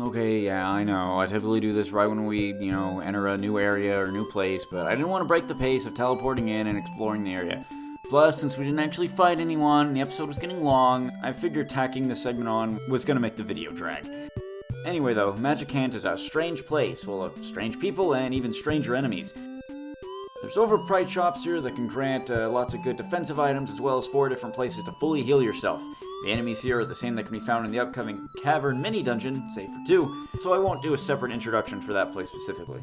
Okay, yeah, I know. I typically do this right when we, enter a new area or new place, but I didn't want to break the pace of teleporting in and exploring the area. Plus, since we didn't actually fight anyone and the episode was getting long, I figured tacking this segment on was going to make the video drag. Anyway though, Magicant is a strange place full of strange people and even stranger enemies. There's overpriced shops here that can grant lots of good defensive items, as well as 4 different places to fully heal yourself. The enemies here are the same that can be found in the upcoming Cavern mini-dungeon, save for 2, so I won't do a separate introduction for that place specifically.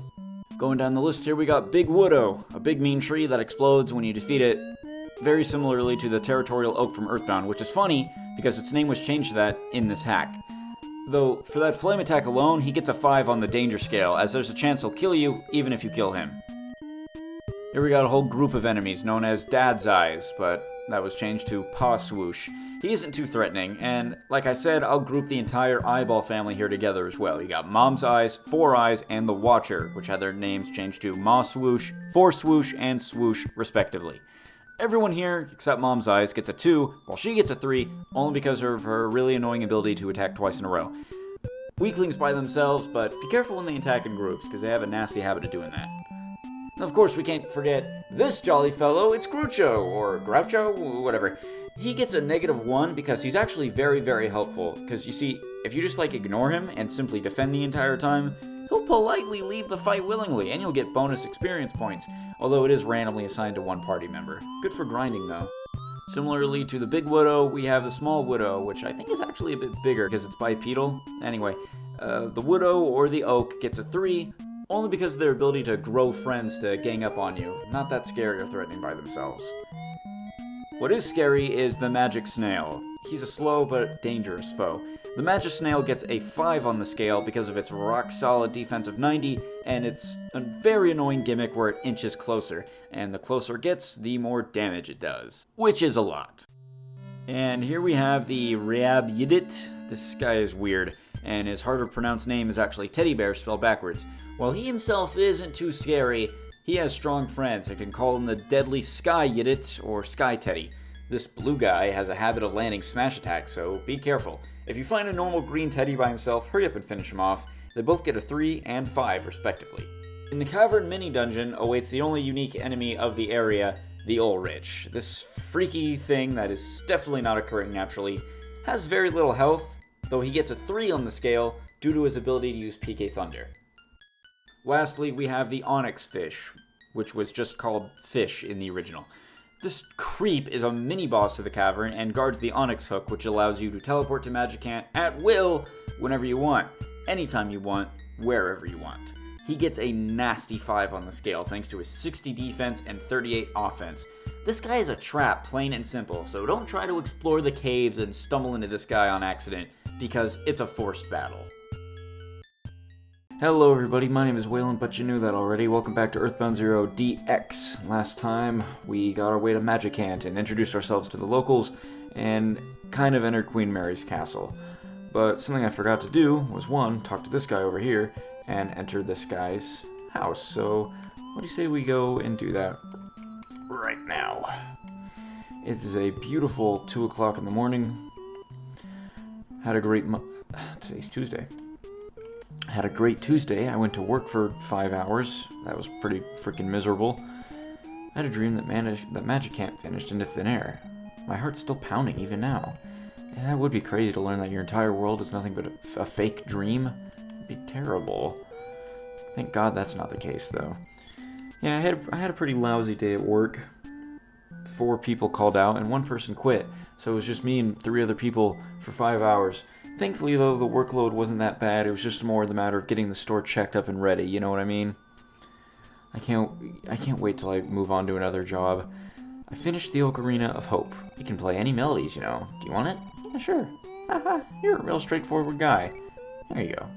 Going down the list here, we got Big Woodo, a big mean tree that explodes when you defeat it, very similarly to the Territorial Oak from Earthbound, which is funny, because its name was changed to that in this hack. Though, for that flame attack alone, he gets a 5 on the danger scale, as there's a chance he'll kill you, even if you kill him. Here we got a whole group of enemies known as Dad's Eyes, but that was changed to Paw Swoosh. He isn't too threatening, and like I said, I'll group the entire eyeball family here together as well. You got Mom's Eyes, Four Eyes, and the Watcher, which had their names changed to Ma Swoosh, Four Swoosh, and Swoosh, respectively. Everyone here, except Mom's Eyes, gets a 2, while she gets a 3, only because of her really annoying ability to attack twice in a row. Weaklings by themselves, but be careful when they attack in groups, because they have a nasty habit of doing that. Of course, we can't forget this jolly fellow, it's Groucho, or Groucho, whatever. He gets a -1 because he's actually very, very helpful, because you see, if you just ignore him and simply defend the entire time, he'll politely leave the fight willingly, and you'll get bonus experience points, although it is randomly assigned to one party member. Good for grinding, though. Similarly to the Big Widow, we have the Small Widow, which I think is actually a bit bigger because it's bipedal. Anyway, the Widow or the Oak gets a 3, only because of their ability to grow friends to gang up on you. Not that scary or threatening by themselves. What is scary is the Magic Snail. He's a slow but dangerous foe. The Magic Snail gets a 5 on the scale because of its rock-solid defense of 90, and it's a very annoying gimmick where it inches closer, and the closer it gets, the more damage it does. Which is a lot. And here we have the Rab-Yidit. This guy is weird, and his harder to pronounce name is actually Teddy Bear spelled backwards. While he himself isn't too scary, he has strong friends that can call him the Deadly Sky Yidit or Sky Teddy. This blue guy has a habit of landing smash attacks, so be careful. If you find a normal green teddy by himself, hurry up and finish him off. They both get a 3 and 5 respectively. In the Cavern mini-dungeon awaits the only unique enemy of the area, the Ulrich. This freaky thing that is definitely not occurring naturally has very little health, though he gets a 3 on the scale due to his ability to use PK Thunder. Lastly, we have the OnyxFish, which was just called Fish in the original. This creep is a mini-boss of the cavern and guards the Onyx Hook, which allows you to teleport to Magicant at will whenever you want, anytime you want, wherever you want. He gets a nasty 5 on the scale thanks to his 60 defense and 38 offense. This guy is a trap, plain and simple, so don't try to explore the caves and stumble into this guy on accident, because it's a forced battle. Hello everybody, my name is Waylon, but you knew that already. Welcome back to Earthbound Zero DX. Last time, we got our way to Magicant and introduced ourselves to the locals, and kind of entered Queen Mary's castle. But something I forgot to do was, 1, talk to this guy over here, and enter this guy's house. So, what do you say we go and do that right now? It is a beautiful 2 o'clock in the morning. Had a great today's Tuesday. Had a great Tuesday. I went to work for 5 hours. That was pretty freaking miserable. I had a dream that Magicant vanished into thin air. My heart's still pounding even now. And that would be crazy to learn that your entire world is nothing but a fake dream. It'd be terrible. Thank God that's not the case, though. Yeah, I had a pretty lousy day at work. 4 people called out and 1 person quit. So it was just me and 3 other people for 5 hours. Thankfully, though, the workload wasn't that bad. It was just more the matter of getting the store checked up and ready, you know what I mean? I can't wait till I move on to another job. I finished the Ocarina of Hope. You can play any melodies, you know. Do you want it? Yeah, sure. Haha, you're a real straightforward guy. There you go.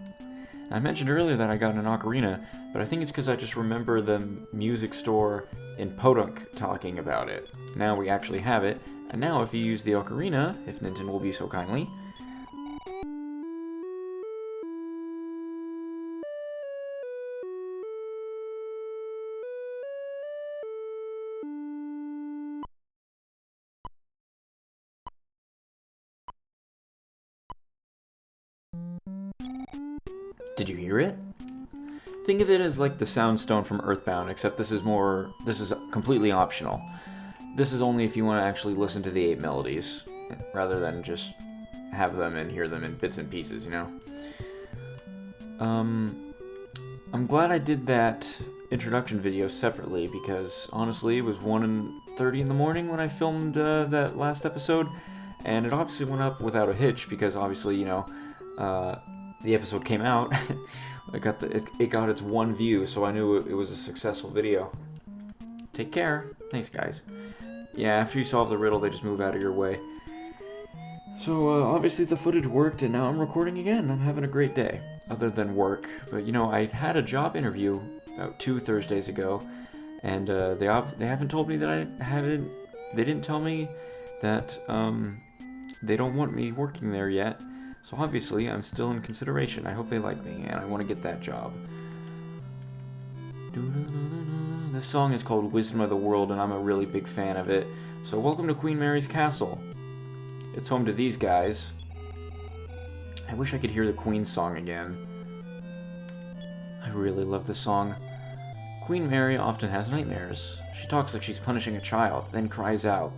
I mentioned earlier that I got an ocarina, but I think it's because I just remember the music store in Podunk talking about it. Now we actually have it, and now if you use the ocarina, if Nintendo will be so kindly, Did you hear it? Think of it as like the Sound Stone from Earthbound, except this is completely optional. This is only if you want to actually listen to the 8 melodies, rather than just have them and hear them in bits and pieces, you know? I'm glad I did that introduction video separately, because honestly, it was 1:30 in the morning when I filmed that last episode, and it obviously went up without a hitch, because obviously, you know, the episode came out. It got its 1 view, so I knew it was a successful video. Take care. Thanks, guys. Yeah, after you solve the riddle, they just move out of your way. So, obviously the footage worked, and now I'm recording again. I'm having a great day, other than work. But, you know, I had a job interview about 2 Thursdays ago, and they haven't told me that they didn't tell me that they don't want me working there yet. So obviously, I'm still in consideration. I hope they like me, and I want to get that job. This song is called Wisdom of the World, and I'm a really big fan of it. So welcome to Queen Mary's Castle. It's home to these guys. I wish I could hear the Queen's song again. I really love this song. Queen Mary often has nightmares. She talks like she's punishing a child, then cries out.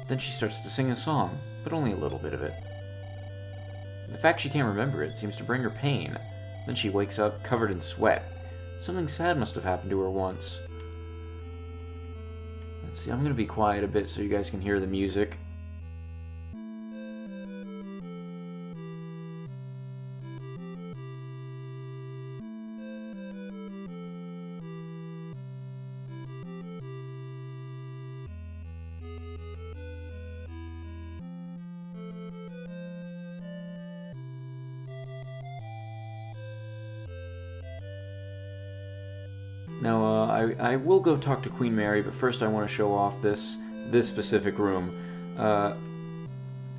Then she starts to sing a song, but only a little bit of it. The fact she can't remember it seems to bring her pain. Then she wakes up covered in sweat. Something sad must have happened to her once. Let's see, I'm going to be quiet a bit so you guys can hear the music. Now, I will go talk to Queen Mary, but first I want to show off this specific room. Almost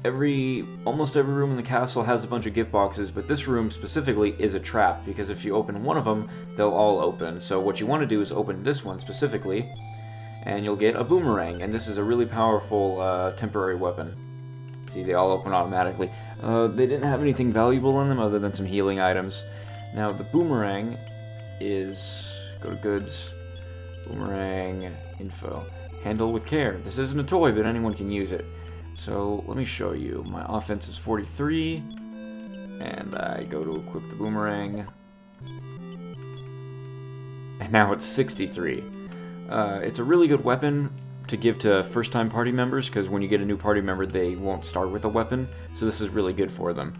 every room in the castle has a bunch of gift boxes, but this room specifically is a trap, because if you open one of them, they'll all open. So what you want to do is open this one specifically, and you'll get a boomerang, and this is a really powerful temporary weapon. See, they all open automatically. They didn't have anything valuable in them other than some healing items. Now, the boomerang is... Go to goods, boomerang, info. Handle with care. This isn't a toy, but anyone can use it. So let me show you. My offense is 43, and I go to equip the boomerang, and now it's 63. It's a really good weapon to give to first-time party members, because when you get a new party member, they won't start with a weapon, so this is really good for them.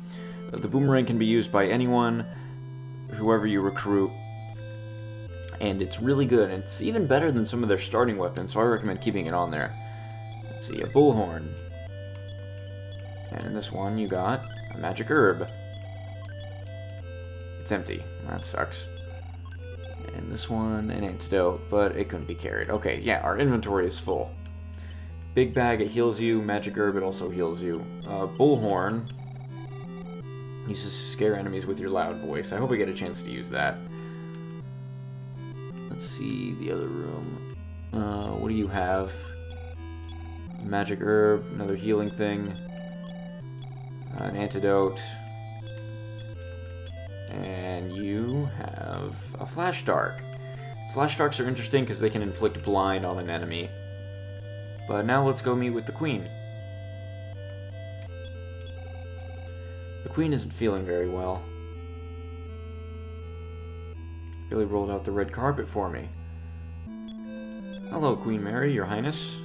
The boomerang can be used by anyone, whoever you recruit, and it's really good, and it's even better than some of their starting weapons, so I recommend keeping it on there. Let's see, a bullhorn. And in this one, you got a magic herb. It's empty. That sucks. And this one, an antidote, but it couldn't be carried. Okay, yeah, our inventory is full. Big bag, it heals you. Magic herb, it also heals you. Bullhorn uses to scare enemies with your loud voice. I hope I get a chance to use that. Let's see the other room. What do you have? Magic herb, another healing thing. An antidote. And you have a flash dark. Flash darks are interesting because they can inflict blind on an enemy. But now let's go meet with the Queen. The Queen isn't feeling very well. Really rolled out the red carpet for me. Hello, Queen Mary, Your Highness.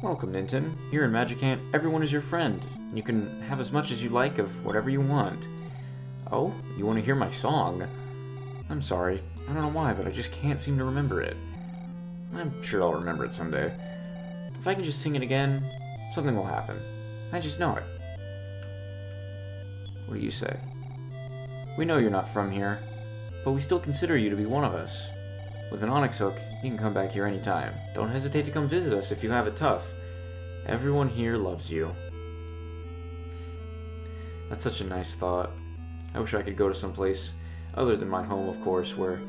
Welcome, Ninton. Here in Magicant, everyone is your friend. You can have as much as you like of whatever you want. Oh, you want to hear my song? I'm sorry. I don't know why, but I just can't seem to remember it. I'm sure I'll remember it someday. If I can just sing it again, something will happen. I just know it. What do you say? We know you're not from here, but we still consider you to be one of us. With an Onyx Hook, you can come back here anytime. Don't hesitate to come visit us if you have it tough. Everyone here loves you. That's such a nice thought. I wish I could go to some place other than my home, of course, where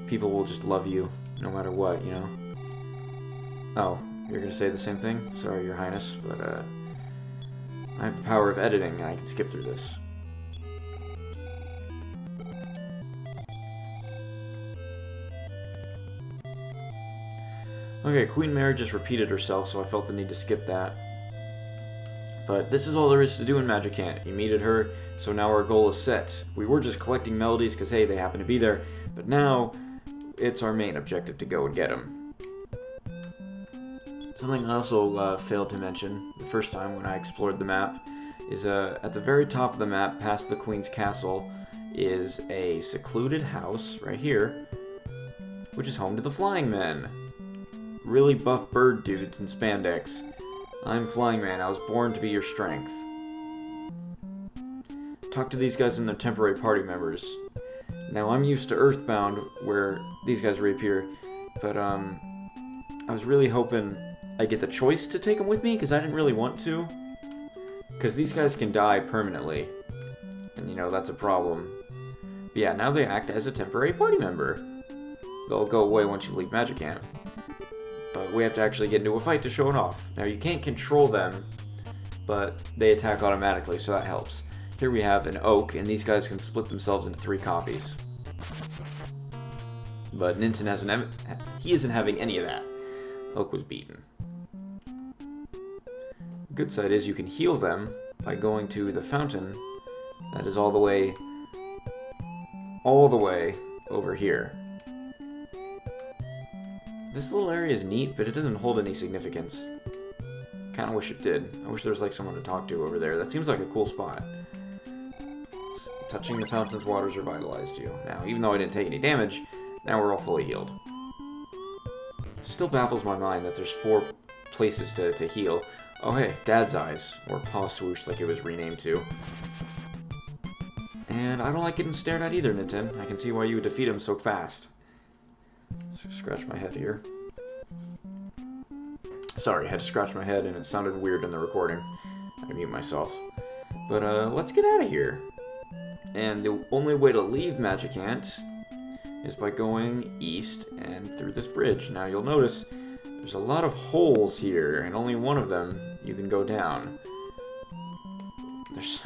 people will just love you no matter what, you know? Oh, you're gonna say the same thing? Sorry, Your Highness, but I have the power of editing and I can skip through this. Okay, Queen Mary just repeated herself, so I felt the need to skip that. But this is all there is to do in Magicant. You meted her, so now our goal is set. We were just collecting melodies because, hey, they happen to be there. But now, it's our main objective to go and get them. Something I also failed to mention the first time when I explored the map is at the very top of the map, past the Queen's Castle, is a secluded house right here, which is home to the Flying Men. Really buff bird dudes in spandex. I'm Flying Man. I was born to be your strength. Talk to these guys and their temporary party members. Now, I'm used to Earthbound, where these guys reappear, but I was really hoping I'd get the choice to take them with me, because I didn't really want to. Because these guys can die permanently, and you know, that's a problem. But yeah, now they act as a temporary party member. They'll go away once you leave Magicant. But we have to actually get into a fight to show it off. Now, you can't control them, but they attack automatically, so that helps. Here we have an Oak, and these guys can split themselves into 3 copies. But Ninten he isn't having any of that. Oak was beaten. The good side is you can heal them by going to the fountain that is all the way over here. This little area is neat, but it doesn't hold any significance. Kinda wish it did. I wish there was like someone to talk to over there. That seems like a cool spot. Touching the fountain's waters revitalized you. Now, even though I didn't take any damage, now we're all fully healed. It still baffles my mind that there's 4 places to heal. Oh hey, Dad's Eyes, or Paw Swoosh like it was renamed to. And I don't like getting stared at either, Ninten. I can see why you would defeat him so fast. Scratch my head here. Sorry, I had to scratch my head and it sounded weird in the recording. I mute myself. But let's get out of here. And the only way to leave Magicant is by going east and through this bridge. Now you'll notice there's a lot of holes here, and only one of them you can go down. There's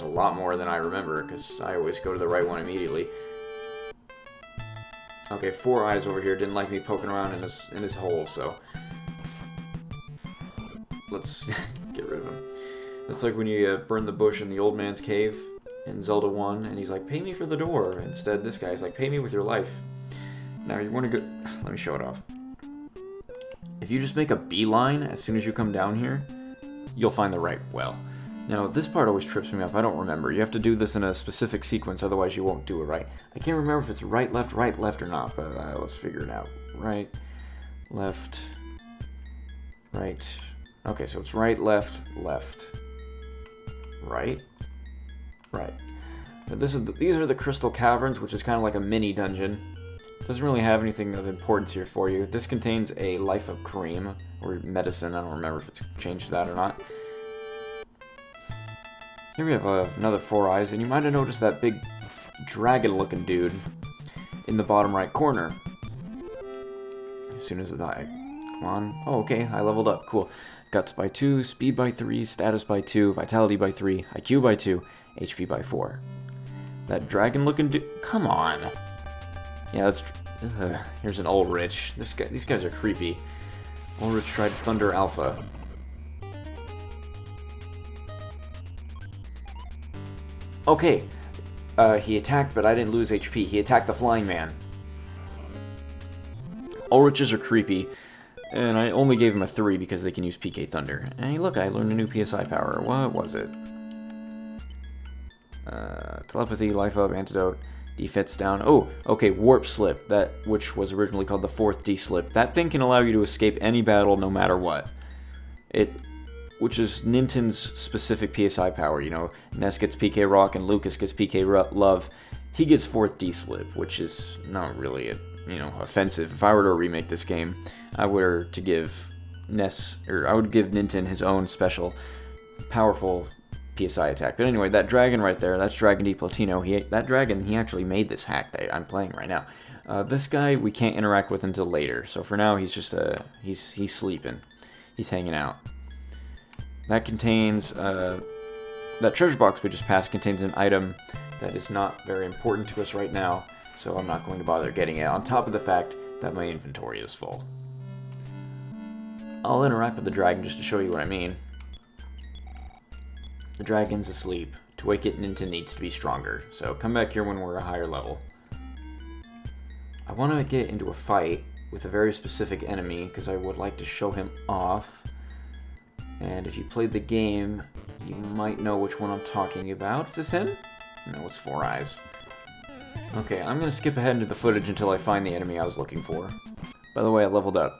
a lot more than I remember, because I always go to the right one immediately. Okay, 4 Eyes over here didn't like me poking around in his hole, so let's get rid of him. That's like when you burn the bush in the old man's cave in Zelda 1, and he's like, pay me for the door. Instead, this guy's like, pay me with your life. Now, you want to go... Let me show it off. If you just make a beeline as soon as you come down here, you'll find the right well. Now, this part always trips me up. I don't remember. You have to do this in a specific sequence, otherwise you won't do it right. I can't remember if it's right, left, or not, but let's figure it out. Right, left, right. Okay, so it's right, left, right. But these are the Crystal Caverns, which is kind of like a mini dungeon. Doesn't really have anything of importance here for you. This contains a Life of Cream, or medicine. I don't remember if it's changed to that or not. Here we have another 4 Eyes, and you might have noticed that big dragon-looking dude in the bottom right corner. As soon as it died. Come on. Oh, okay, I leveled up. Cool. Guts by 2, Speed by 3, Status by 2, Vitality by 3, IQ by 2, HP by 4. That dragon-looking dude... Come on! Yeah, that's... here's an Ulrich. These guys are creepy. Ulrich tried Thunder Alpha. Okay, he attacked, but I didn't lose HP. He attacked the Flying Man. Ulriches are creepy, and I only gave him a 3 because they can use PK Thunder. And hey, look, I learned a new PSI power. What was it? Telepathy, Life Up, Antidote, Defense down. Oh, okay, Warp Slip, which was originally called the 4th D-Slip. That thing can allow you to escape any battle no matter what. Which is Ninten's specific PSI power, you know. Ness gets PK Rock and Lucas gets PK Love. He gets 4th D-Slip, which is not really, offensive. If I were to remake this game, I would give Ninten his own special, powerful PSI attack. But anyway, that dragon right there, that's Dragon D Platino. He actually made this hack that I'm playing right now. This guy we can't interact with until later. So for now, he's just he's sleeping. He's hanging out. That contains, that treasure box we just passed contains an item that is not very important to us right now, so I'm not going to bother getting it, on top of the fact that my inventory is full. I'll interact with the dragon just to show you what I mean. The dragon's asleep. To wake it into needs to be stronger. So come back here when we're a higher level. I want to get into a fight with a very specific enemy because I would like to show him off. And if you played the game, you might know which one I'm talking about. Is this him? No, it's Four Eyes. Okay, I'm going to skip ahead into the footage until I find the enemy I was looking for. By the way, I leveled up.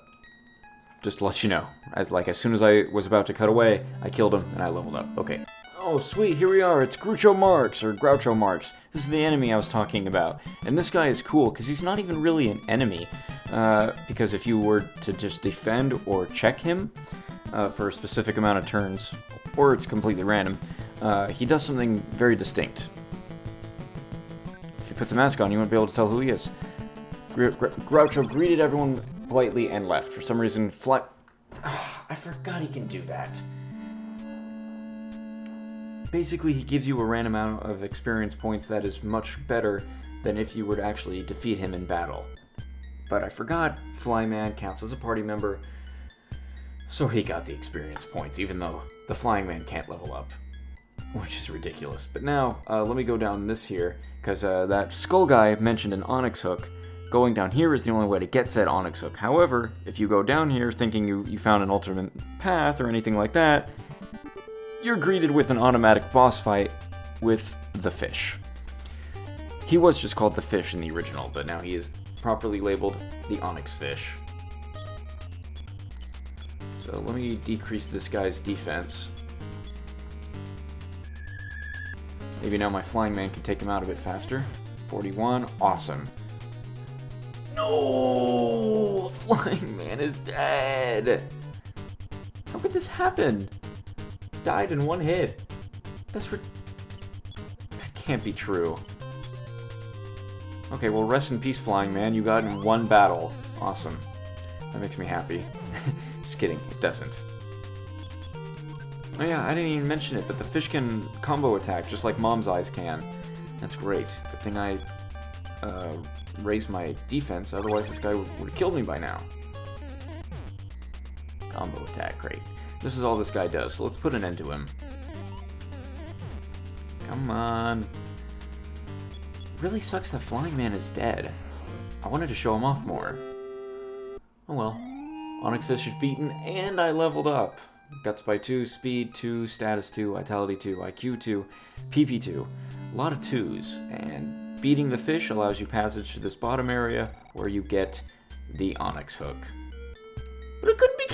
Just to let you know. As soon as I was about to cut away, I killed him and I leveled up. Okay. Oh, sweet, here we are. It's Groucho Marx, or Groucho Marx. This is the enemy I was talking about. And this guy is cool, because he's not even really an enemy. Because if you were to just defend or check him for a specific amount of turns, or it's completely random, he does something very distinct. If he puts a mask on, you won't be able to tell who he is. Groucho greeted everyone politely and left. For some reason, I forgot he can do that. Basically, he gives you a random amount of experience points that is much better than if you were to actually defeat him in battle. But I forgot Flyman counts as a party member, so he got the experience points, even though the Flying Man can't level up, which is ridiculous. But now, let me go down this here, because that skull guy mentioned an Onyx Hook. Going down here is the only way to get said Onyx Hook. However, if you go down here thinking you found an alternate path or anything like that, you're greeted with an automatic boss fight with the fish. He was just called the fish in the original, but now he is properly labeled the OnyxFish. So let me decrease this guy's defense. Maybe now my Flying Man can take him out a bit faster. 41, awesome. No! The Flying Man is dead! How could this happen? Died in one hit. That can't be true. Okay, well, rest in peace, Flying Man. You got in one battle. Awesome. That makes me happy. Just kidding. It doesn't. Oh yeah, I didn't even mention it, but the fish can combo attack just like Mom's Eyes can. That's great. Good thing I raised my defense, otherwise this guy would have killed me by now. Combo attack, great. This is all this guy does, so let's put an end to him. Come on. Really sucks that Flying Man is dead. I wanted to show him off more. Oh well. OnyxFish is beaten, and I leveled up. Guts by 2, Speed 2, Status 2, Vitality 2, IQ 2, PP 2. A lot of 2s, and beating the fish allows you passage to this bottom area where you get the Onyx Hook. But it couldn't be...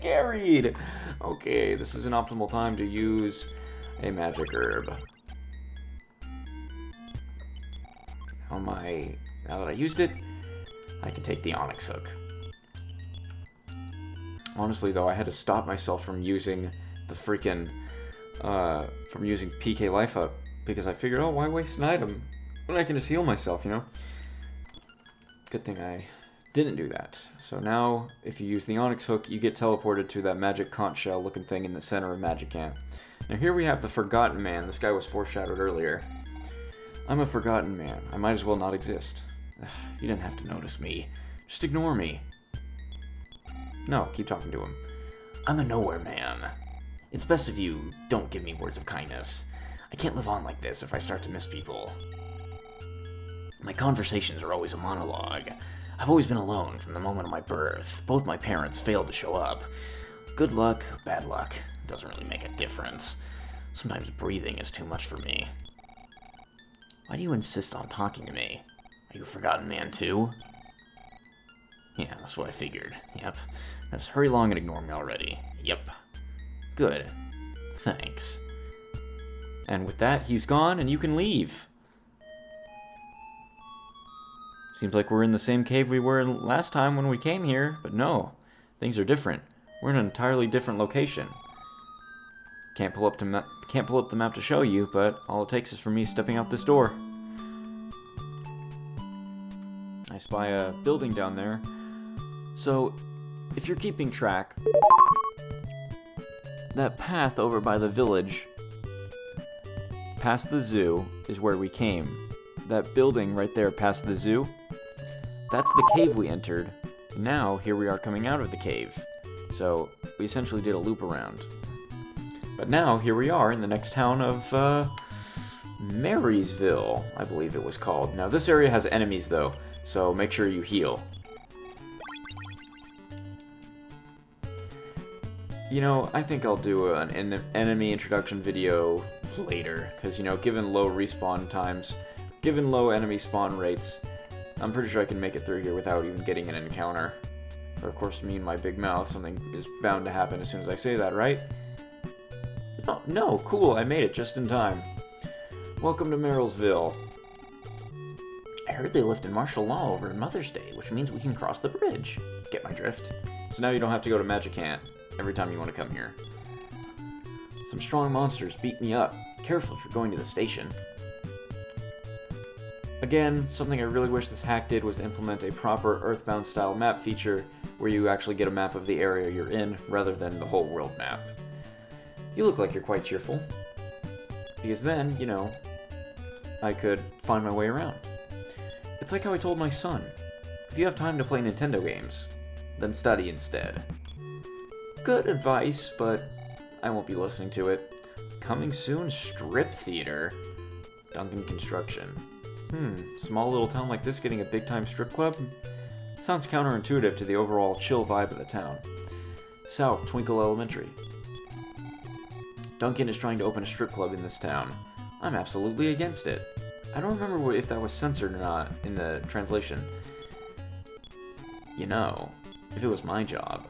carried. Okay, this is an optimal time to use a magic herb. Now that I used it, I can take the Onyx Hook. Honestly, though, I had to stop myself from using the freaking from using PK Life Up because I figured, oh, why waste an item when I can just heal myself, you know? Good thing I didn't do that. So now, if you use the Onyx Hook, you get teleported to that magic conch shell looking thing in the center of Magicant. Now here we have the Forgotten Man. This guy was foreshadowed earlier. I'm a Forgotten Man. I might as well not exist. Ugh, you didn't have to notice me. Just ignore me. No, keep talking to him. I'm a nowhere man. It's best if you don't give me words of kindness. I can't live on like this if I start to miss people. My conversations are always a monologue. I've always been alone from the moment of my birth. Both my parents failed to show up. Good luck, bad luck. Doesn't really make a difference. Sometimes breathing is too much for me. Why do you insist on talking to me? Are you a Forgotten Man too? Yeah, that's what I figured. Yep. Now just hurry along and ignore me already. Yep. Good. Thanks. And with that, he's gone and you can leave. Seems like we're in the same cave we were in last time when we came here, but no. Things are different. We're in an entirely different location. Can't pull up the map to show you, but all it takes is for me stepping out this door. I spy a building down there. So, if you're keeping track, that path over by the village, past the zoo, is where we came. That building right there past the zoo, that's the cave we entered, Now, here we are coming out of the cave. So, we essentially did a loop around. But now, here we are in the next town of, Merrysville, I believe it was called. Now, this area has enemies, though, so make sure you heal. You know, I think I'll do an enemy introduction video later, because, you know, given low respawn times, given low enemy spawn rates, I'm pretty sure I can make it through here without even getting an encounter. But of course, me and my big mouth, something is bound to happen as soon as I say that, right? No, cool, I made it just in time. Welcome to Merrysville. I heard they lift in martial law over Mother's Day, which means we can cross the bridge. Get my drift? So now you don't have to go to Magicant every time you want to come here. Some strong monsters beat me up. Careful if you're going to the station. Again, something I really wish this hack did was implement a proper Earthbound style map feature where you actually get a map of the area you're in rather than the whole world map. You look like you're quite cheerful. Because then, you know, I could find my way around. It's like how I told my son, if you have time to play Nintendo games, then study instead. Good advice, but I won't be listening to it. Coming soon, Strip Theater. Duncan Construction. Small little town like this getting a big-time strip club? Sounds counterintuitive to the overall chill vibe of the town. South, Twinkle Elementary. Duncan is trying to open a strip club in this town. I'm absolutely against it. I don't remember if that was censored or not in the translation. You know, if it was my job,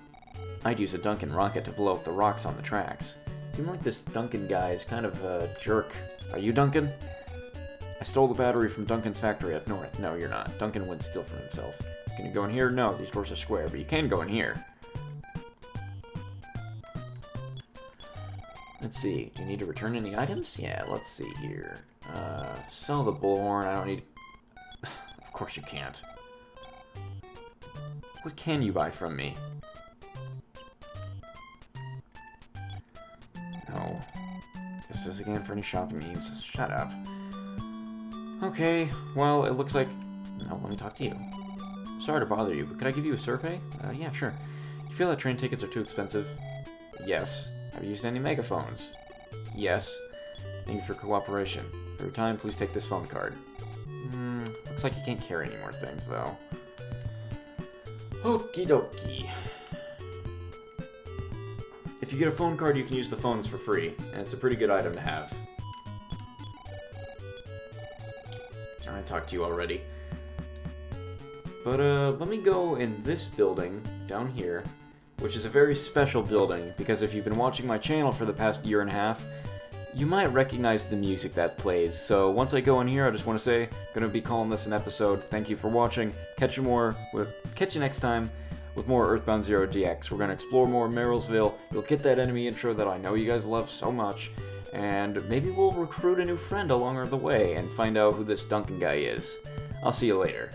I'd use a Duncan rocket to blow up the rocks on the tracks. Seems like this Duncan guy is kind of a jerk. Are you Duncan? I stole the battery from Duncan's factory up north. No, you're not. Duncan wouldn't steal from himself. Can you go in here? No, these doors are square, but you can go in here. Let's see. Do you need to return any items? Yeah, let's see here. Sell the bullhorn. I don't need... Of course you can't. What can you buy from me? No. This is again for any shopping needs. Shut up. Okay, well, it looks like... No, let me talk to you. Sorry to bother you, but could I give you a survey? Yeah, sure. You feel that train tickets are too expensive? Yes. Have you used any megaphones? Yes. Thank you for cooperation. For your time, please take this phone card. Looks like you can't carry any more things, though. Okie dokie. If you get a phone card, you can use the phones for free, and it's a pretty good item to have. I talked to you already. But, let me go in this building, down here, which is a very special building, because if you've been watching my channel for the past year and a half, you might recognize the music that plays. So once I go in here, I just want to say, gonna be calling this an episode. Thank you for watching. Catch you next time with more Earthbound Zero DX. We're gonna explore more Merrysville. You'll get that enemy intro that I know you guys love so much, and maybe we'll recruit a new friend along the way and find out who this Duncan guy is. I'll see you later.